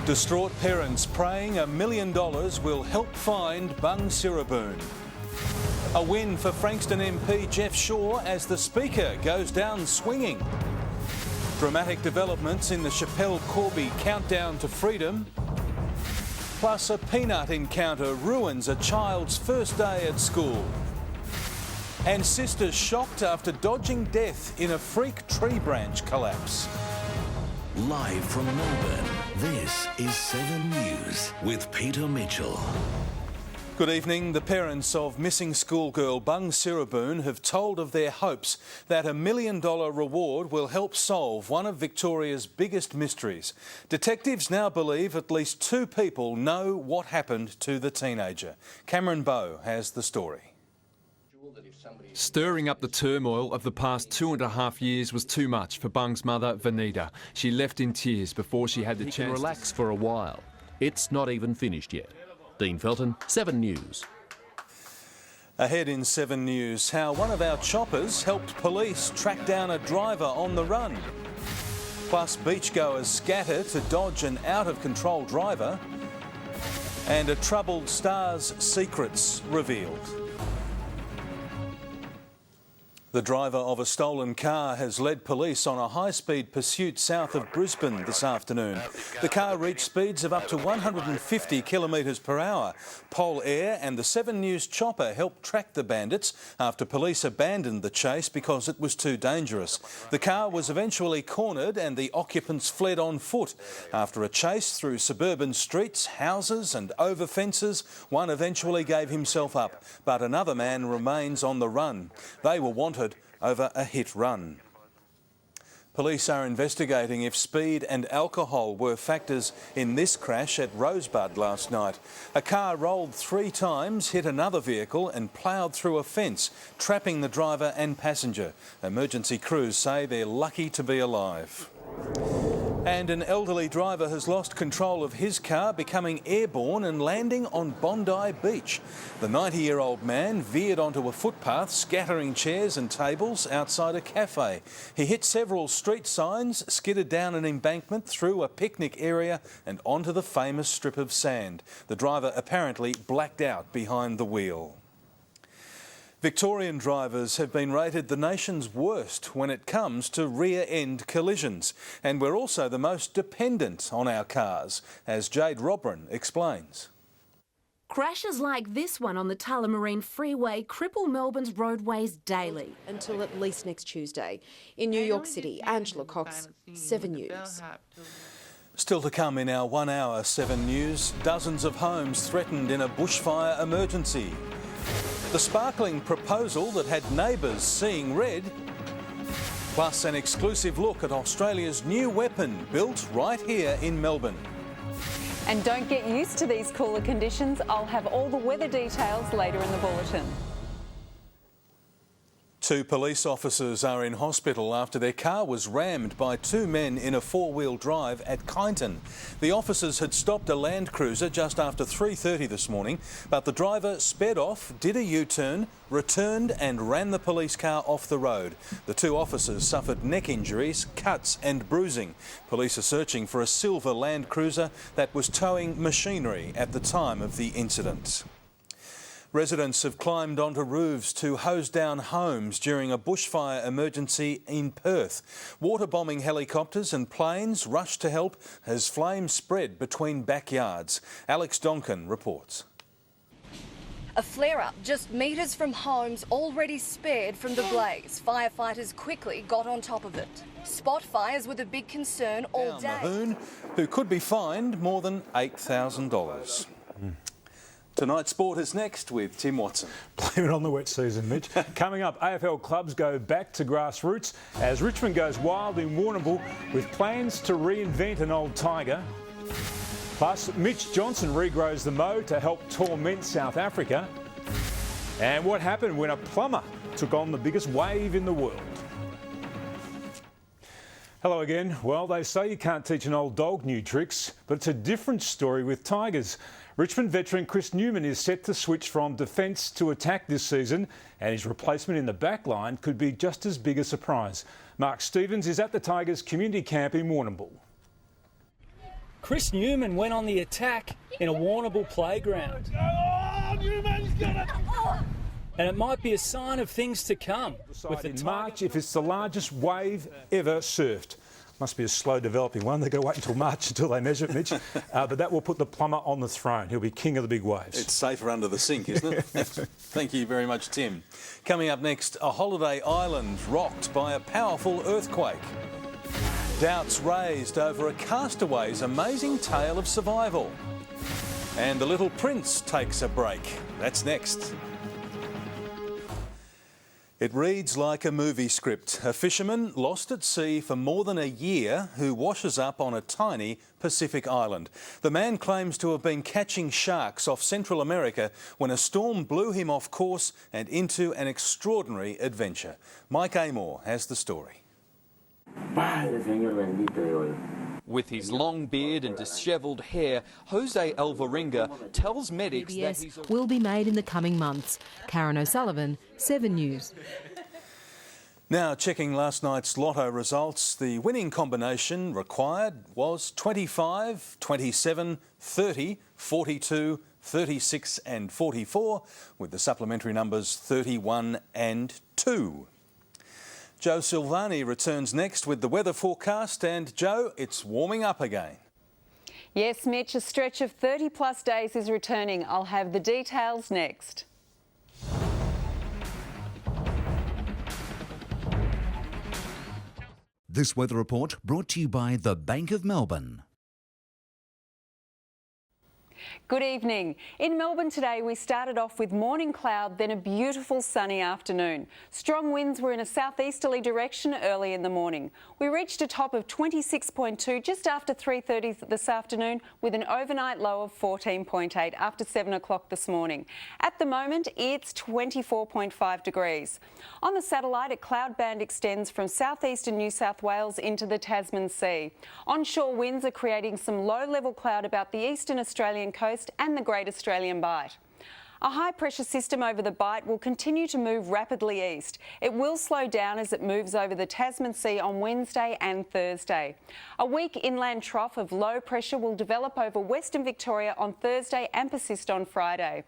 Distraught parents praying $1 million will help find Bung Siraboon. A win for Frankston MP Jeff Shaw as the Speaker goes down swinging. Dramatic developments in the Chappelle Corby countdown to freedom. Plus a peanut encounter ruins a child's first day at school. And sisters shocked after dodging death in a freak tree branch collapse. Live from Melbourne, this is 7 News with Peter Mitchell. Good evening. The parents of missing schoolgirl Bung Siraboon have told of their hopes that $1 million reward will help solve one of Victoria's biggest mysteries. Detectives now believe at least 2 people know what happened to the teenager. Cameron Bowe has the story. Stirring up the turmoil of the past 2.5 years was too much for Bung's mother, Vanita. She left in tears before she had the chance to relax for a while. It's not even finished yet. Dean Felton, 7 News. Ahead in 7 News, how one of our choppers helped police track down a driver on the run. Plus, beachgoers scatter to dodge an out-of-control driver. And a troubled star's secrets revealed. The driver of a stolen car has led police on a high-speed pursuit south of Brisbane this afternoon. The car reached speeds of up to 150 kilometres per hour. Pol Air and the 7 News chopper helped track the bandits after police abandoned the chase because it was too dangerous. The car was eventually cornered and the occupants fled on foot. After a chase through suburban streets, houses and over fences, one eventually gave himself up, but another man remains on the run. They were wanted over a hit run. Police are investigating if speed and alcohol were factors in this crash at Rosebud last night. A car rolled 3 times, hit another vehicle and ploughed through a fence, trapping the driver and passenger. Emergency crews say they're lucky to be alive. And an elderly driver has lost control of his car, becoming airborne and landing on Bondi Beach. The 90-year-old man veered onto a footpath, scattering chairs and tables outside a cafe. He hit several street signs, skidded down an embankment, through a picnic area and onto the famous strip of sand. The driver apparently blacked out behind the wheel. Victorian drivers have been rated the nation's worst when it comes to rear-end collisions. And we're also the most dependent on our cars, as Jade Robran explains. Crashes like this one on the Tullamarine Freeway cripple Melbourne's roadways daily. Until at least next Tuesday. In New York City, Angela Cox, 7 News. Still to come in our 1 hour 7 News, dozens of homes threatened in a bushfire emergency. The sparkling proposal that had neighbours seeing red. Plus an exclusive look at Australia's new weapon built right here in Melbourne. And don't get used to these cooler conditions. I'll have all the weather details later in the bulletin. 2 police officers are in hospital after their car was rammed by 2 men in a 4-wheel drive at Kyneton. The officers had stopped a Land Cruiser just after 3:30 this morning, but the driver sped off, did a U-turn, returned and ran the police car off the road. The 2 officers suffered neck injuries, cuts and bruising. Police are searching for a silver Land Cruiser that was towing machinery at the time of the incident. Residents have climbed onto roofs to hose down homes during a bushfire emergency in Perth. Waterbombing helicopters and planes rushed to help as flames spread between backyards. Alex Donkin reports. A flare-up just metres from homes already spared from the blaze. Firefighters quickly got on top of it. Spot fires were the big concern all day. Mahoon, who could be fined more than $8,000. Tonight's sport is next with Tim Watson. Blame it on the wet season, Mitch. Coming up, AFL clubs go back to grassroots as Richmond goes wild in Warrnambool with plans to reinvent an old tiger. Plus, Mitch Johnson regrows the mow to help torment South Africa. And what happened when a plumber took on the biggest wave in the world. Hello again. Well, they say you can't teach an old dog new tricks, but it's a different story with tigers. Richmond veteran Chris Newman is set to switch from defence to attack this season, and his replacement in the back line could be just as big a surprise. Mark Stevens is at the Tigers community camp in Warrnambool. Chris Newman went on the attack in a Warrnambool playground. And it might be a sign of things to come. With in March, if it's the largest wave ever surfed. Must be a slow developing one. They've got to wait until March until they measure it, Mitch. But that will put the plumber on the throne. He'll be king of the big waves. It's safer under the sink, isn't it? Thank you very much, Tim. Coming up next, a holiday island rocked by a powerful earthquake. Doubts raised over a castaway's amazing tale of survival. And the Little Prince takes a break. That's next. It reads like a movie script. A fisherman lost at sea for more than a year who washes up on a tiny Pacific island. The man claims to have been catching sharks off Central America when a storm blew him off course and into an extraordinary adventure. Mike Amor has the story. With his long beard and dishevelled hair, Jose Alvarenga tells medics that he's... will be made in the coming months. Karen O'Sullivan, 7 News. Now, checking last night's lotto results, the winning combination required was 25, 27, 30, 42, 36 and 44, with the supplementary numbers 31 and 2. Joe Silvagni returns next with the weather forecast. And Joe, it's warming up again. Yes, Mitch, a stretch of 30-plus days is returning. I'll have the details next. This weather report brought to you by the Bank of Melbourne. Good evening. In Melbourne today, we started off with morning cloud, then a beautiful sunny afternoon. Strong winds were in a southeasterly direction early in the morning. We reached a top of 26.2 just after 3:30 this afternoon, with an overnight low of 14.8 after 7 o'clock this morning. At the moment, it's 24.5 degrees. On the satellite, a cloud band extends from southeastern New South Wales into the Tasman Sea. Onshore winds are creating some low-level cloud about the eastern Australian coast and the Great Australian Bight. A high-pressure system over the Bight will continue to move rapidly east. It will slow down as it moves over the Tasman Sea on Wednesday and Thursday. A weak inland trough of low pressure will develop over Western Victoria on Thursday and persist on Friday.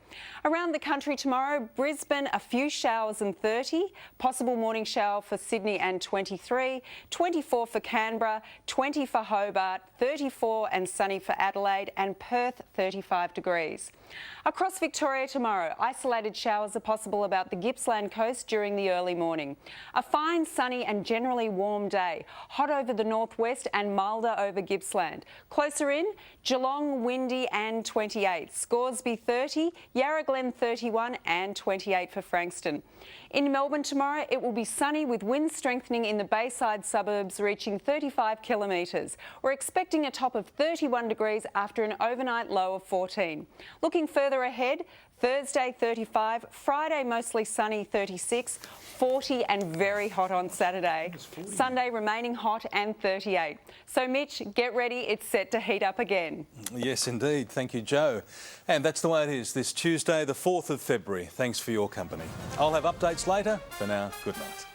Around the country tomorrow, Brisbane, a few showers and 30, possible morning shower for Sydney and 23, 24 for Canberra, 20 for Hobart, 34 and sunny for Adelaide, and Perth 35 degrees. Across Victoria tomorrow, isolated showers are possible about the Gippsland coast during the early morning. A fine, sunny and generally warm day. Hot over the northwest and milder over Gippsland. Closer in, Geelong windy and 28. Scoresby 30, Yarra Glen 31 and 28 for Frankston. In Melbourne tomorrow, it will be sunny with winds strengthening in the Bayside suburbs reaching 35 kilometres. We're expecting a top of 31 degrees after an overnight low of 14. Looking further ahead, Thursday 35, Friday mostly sunny 36, 40 and very hot on Saturday. Sunday remaining hot and 38. So Mitch, get ready, it's set to heat up again. Yes indeed, thank you Joe. And that's the way it is this Tuesday the 4th of February. Thanks for your company. I'll have updates later. For now, good night.